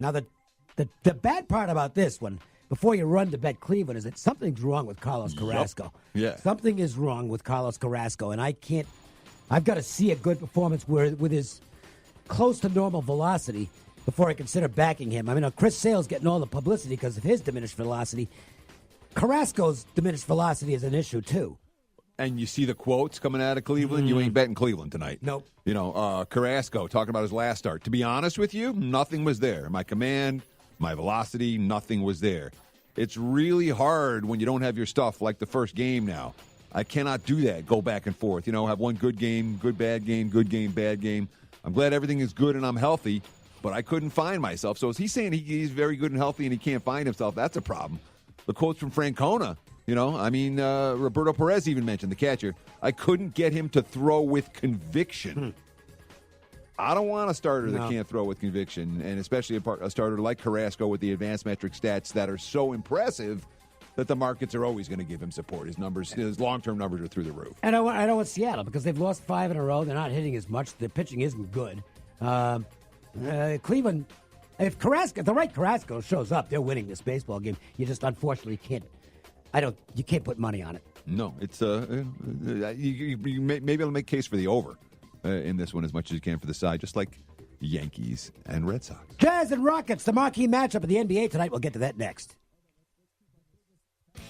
Now, the bad part about this one, before you run to bet Cleveland, is that something's wrong with Carlos Carrasco. Yep. Yeah. Something is wrong with Carlos Carrasco, and I've got to see a good performance with his close to normal velocity before I consider backing him. I mean, Chris Sale's getting all the publicity because of his diminished velocity. Carrasco's diminished velocity is an issue, too. And you see the quotes coming out of Cleveland, you ain't betting Cleveland tonight. Nope. Carrasco talking about his last start. To be honest with you, nothing was there. My command, my velocity, nothing was there. It's really hard when you don't have your stuff like the first game now. I cannot do that, go back and forth. Have one good game, bad game, bad game. I'm glad everything is good and I'm healthy, but I couldn't find myself. So is he saying he's very good and healthy and he can't find himself? That's a problem. The quotes from Francona, Roberto Perez even mentioned, the catcher, I couldn't get him to throw with conviction. I don't want a starter that can't throw with conviction, and especially a starter like Carrasco with the advanced metric stats that are so impressive that the markets are always going to give him support. His numbers, his long-term numbers are through the roof. And I don't want Seattle because they've lost 5 in a row. They're not hitting as much. Their pitching isn't good. Cleveland, if the right Carrasco shows up, they're winning this baseball game. You just unfortunately can't. You can't put money on it. No, it's maybe I'll make case for the over in this one as much as you can for the side, just like Yankees and Red Sox. Jazz and Rockets, the marquee matchup of the NBA tonight. We'll get to that next.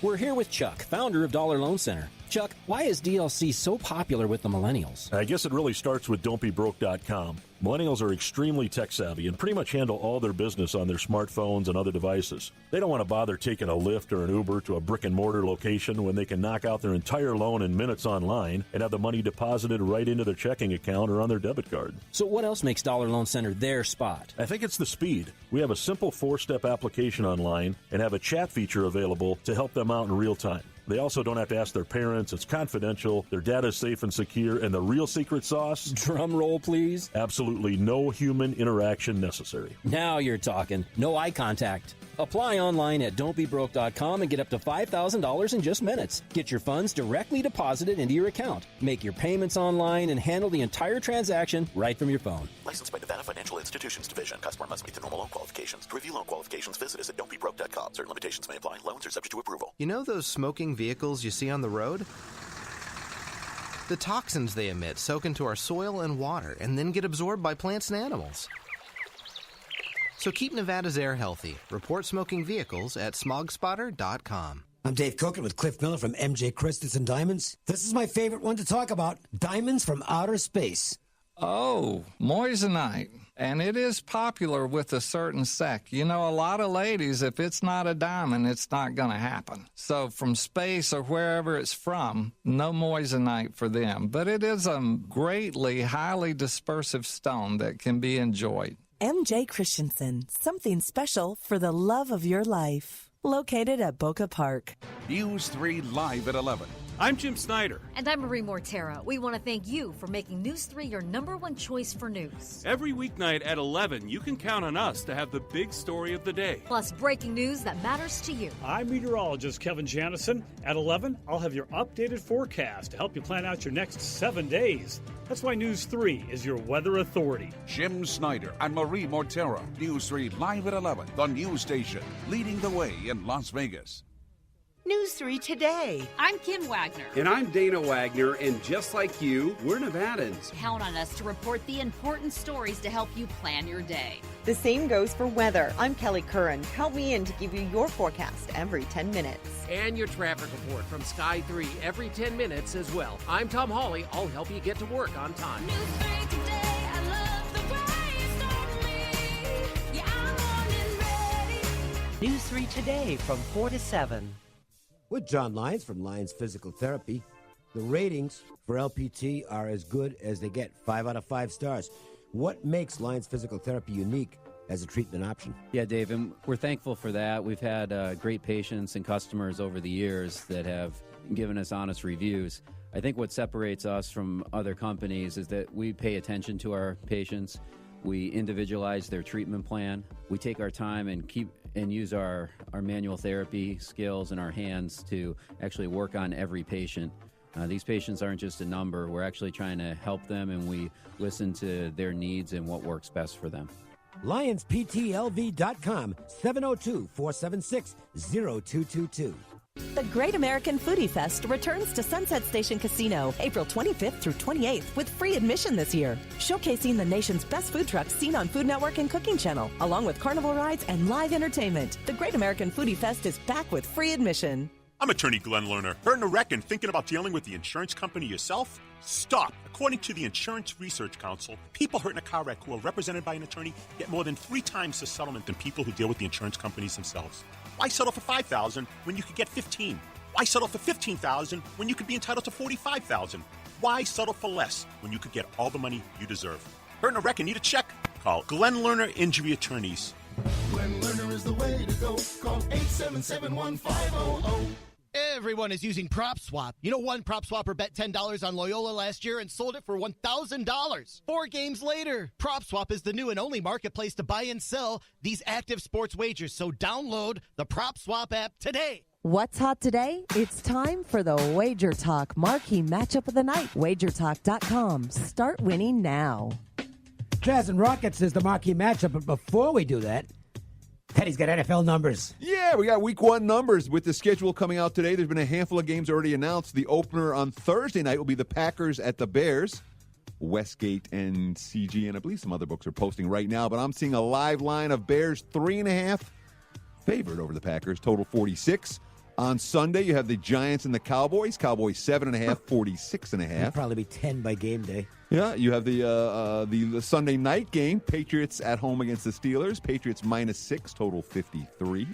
We're here with Chuck, founder of Dollar Loan Center. Chuck, why is DLC so popular with the millennials? I guess it really starts with don'tbebroke.com. Millennials are extremely tech-savvy and pretty much handle all their business on their smartphones and other devices. They don't want to bother taking a Lyft or an Uber to a brick-and-mortar location when they can knock out their entire loan in minutes online and have the money deposited right into their checking account or on their debit card. So what else makes Dollar Loan Center their spot? I think it's the speed. We have a simple 4-step application online and have a chat feature available to help them out in real time. They also don't have to ask their parents. It's confidential. Their data is safe and secure. And the real secret sauce? Drum roll, please. Absolutely no human interaction necessary. Now you're talking. No eye contact. Apply online at don'tbebroke.com and get up to $5,000 in just minutes. Get your funds directly deposited into your account. Make your payments online and handle the entire transaction right from your phone. Licensed by Nevada Financial Institutions Division. Customer must meet the normal loan qualifications. To review loan qualifications, visit us at don'tbebroke.com. Certain limitations may apply. Loans are subject to approval. You know those smoking vehicles you see on the road? The toxins they emit soak into our soil and water and then get absorbed by plants and animals. So keep Nevada's air healthy. Report smoking vehicles at smogspotter.com. I'm Dave Cokin with Cliff Miller from MJ Christensen Diamonds. This is my favorite one to talk about, diamonds from outer space. Oh, moissanite. And it is popular with a certain sect. A lot of ladies, if it's not a diamond, it's not going to happen. So from space or wherever it's from, no moissanite for them. But it is a greatly, highly dispersive stone that can be enjoyed. MJ Christensen, something special for the love of your life. Located at Boca Park. News 3 live at 11. I'm Jim Snyder. And I'm Marie Mortera. We want to thank you for making News 3 your #1 choice for news. Every weeknight at 11, you can count on us to have the big story of the day. Plus breaking news that matters to you. I'm meteorologist Kevin Janison. At 11, I'll have your updated forecast to help you plan out your next 7 days. That's why News 3 is your weather authority. Jim Snyder and Marie Mortera. News 3 live at 11, the news station, leading the way in Las Vegas. News 3 Today. I'm Kim Wagner. And I'm Dana Wagner, and just like you, we're Nevadans. Count on us to report the important stories to help you plan your day. The same goes for weather. I'm Kelly Curran. Count me in to give you your forecast every 10 minutes. And your traffic report from Sky 3 every 10 minutes as well. I'm Tom Hawley. I'll help you get to work on time. News 3 Today. I love the way it's on me. Yeah, I'm on and ready. News 3 Today from 4 to 7. With John Lyons from Lyons Physical Therapy. The ratings for LPT are as good as they get, 5 out of 5 stars. What makes Lyons Physical Therapy unique as a treatment option? Yeah, Dave, and we're thankful for that. We've had great patients and customers over the years that have given us honest reviews. I think what separates us from other companies is that we pay attention to our patients. We individualize their treatment plan. We take our time and use our manual therapy skills and our hands to actually work on every patient. These patients aren't just a number. We're actually trying to help them, and we listen to their needs and what works best for them. LionsPTLV.com, 702-476-0222. The Great American Foodie Fest returns to Sunset Station Casino April 25th through 28th with free admission this year. Showcasing the nation's best food trucks seen on Food Network and Cooking Channel, along with carnival rides and live entertainment. The Great American Foodie Fest is back with free admission. I'm attorney Glenn Lerner. Hurting a wreck and thinking about dealing with the insurance company yourself? Stop. According to the Insurance Research Council, people hurt in a car wreck who are represented by an attorney get more than 3 times the settlement than people who deal with the insurance companies themselves. Why settle for $5,000 when you could get $15,000? Why settle for $15,000 when you could be entitled to $45,000? Why settle for less when you could get all the money you deserve? Hurting a wreck and need a check? Call Glenn Lerner Injury Attorneys. Glenn Lerner is the way to go. Call 877-1500. Everyone is using PropSwap. You know, one PropSwapper bet $10 on Loyola last year and sold it for $1,000. 4 games later, PropSwap is the new and only marketplace to buy and sell these active sports wagers. So download the PropSwap app today. What's hot today? It's time for the Wager Talk Marquee Matchup of the Night. WagerTalk.com. Start winning now. Jazz and Rockets is the marquee matchup, but before we do that, Teddy's got NFL numbers. Yeah, we got week 1 numbers with the schedule coming out today. There's been a handful of games already announced. The opener on Thursday night will be the Packers at the Bears. Westgate and CG, and I believe some other books are posting right now, but I'm seeing a live line of Bears 3.5 favored over the Packers, total 46. On Sunday, you have the Giants and the Cowboys. Cowboys 7.5, 46.5. It'll probably be 10 by game day. Yeah, you have the Sunday night game, Patriots at home against the Steelers. Patriots -6, total 53.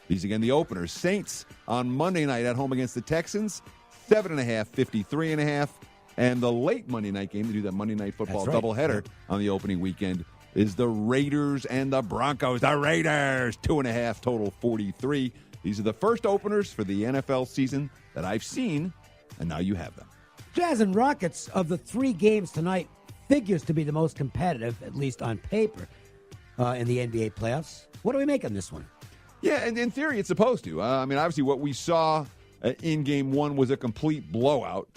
These again, the openers. Saints on Monday night at home against the Texans, 7.5, 53.5. And the late Monday night game, they do that Monday Night Football doubleheader on the opening weekend, is the Raiders and the Broncos. The Raiders, 2.5, total 43. These are the first openers for the NFL season that I've seen, and now you have them. Jazz and Rockets, of the 3 games tonight, figures to be the most competitive, at least on paper, in the NBA playoffs. What do we make of this one? Yeah, and in theory, it's supposed to. I mean, obviously, what we saw in Game 1 was a complete blowout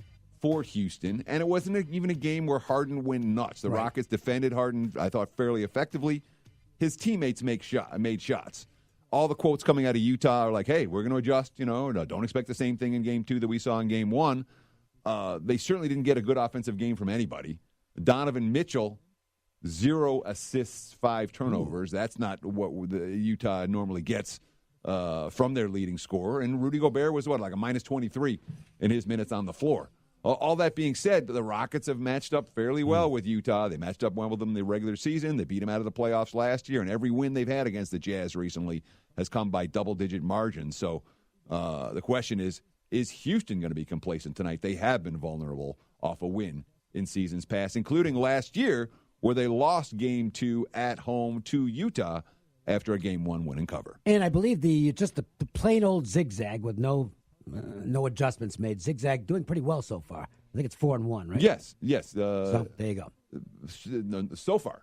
for Houston, and it wasn't even a game where Harden went nuts. The Rockets defended Harden, I thought, fairly effectively. His teammates made shots. All the quotes coming out of Utah are like, hey, we're going to adjust, don't expect the same thing in Game 2 that we saw in Game 1. They certainly didn't get a good offensive game from anybody. Donovan Mitchell, 0 assists, 5 turnovers. That's not what the Utah normally gets from their leading scorer. And Rudy Gobert was, like a -23 in his minutes on the floor. All that being said, the Rockets have matched up fairly well with Utah. They matched up well with them in the regular season. They beat them out of the playoffs last year, and every win they've had against the Jazz recently has come by double-digit margins. So the question is Houston going to be complacent tonight? They have been vulnerable off a win in seasons past, including last year where they lost Game 2 at home to Utah after a Game 1 win and cover. And I believe the plain old zigzag with no adjustments made. Zigzag doing pretty well so far. I think it's 4-1, right? Yes. So there you go. So far.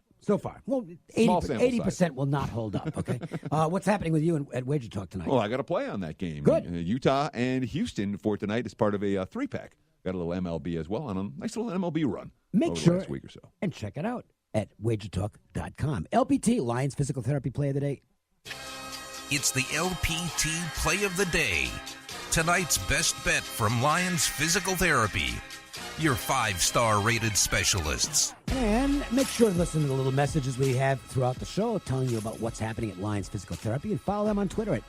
Well, 80% will not hold up, okay? What's happening with you at Wager Talk tonight? Well, I got to play on that game. Good. Utah and Houston for tonight as part of a 3-pack. Got a little MLB as well, and a nice little MLB run. Make sure the last week or so. And check it out at WagerTalk.com. LPT, Lions Physical Therapy Play of the Day. It's the LPT Play of the Day. Tonight's best bet from Lions Physical Therapy. Your 5-star rated specialists. And make sure to listen to the little messages we have throughout the show telling you about what's happening at Lions Physical Therapy, and follow them on Twitter at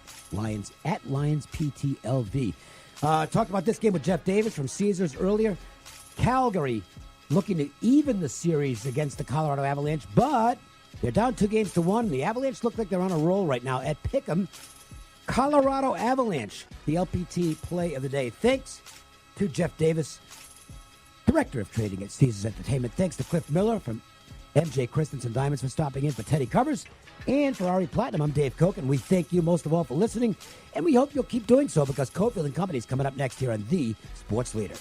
LionsPTLV. Talked about this game with Jeff Davis from Caesars earlier. Calgary looking to even the series against the Colorado Avalanche, but they're down 2-1. The Avalanche look like they're on a roll right now at Pick'em. Colorado Avalanche, the LPT Play of the Day. Thanks to Jeff Davis, Director of Trading at Caesars Entertainment. Thanks to Cliff Miller from MJ Christensen Diamonds for stopping in for Teddy Covers. And for Ari Platinum, I'm Dave Cokin. We thank you most of all for listening, and we hope you'll keep doing so because Cofield & Company is coming up next here on The Sports Leader.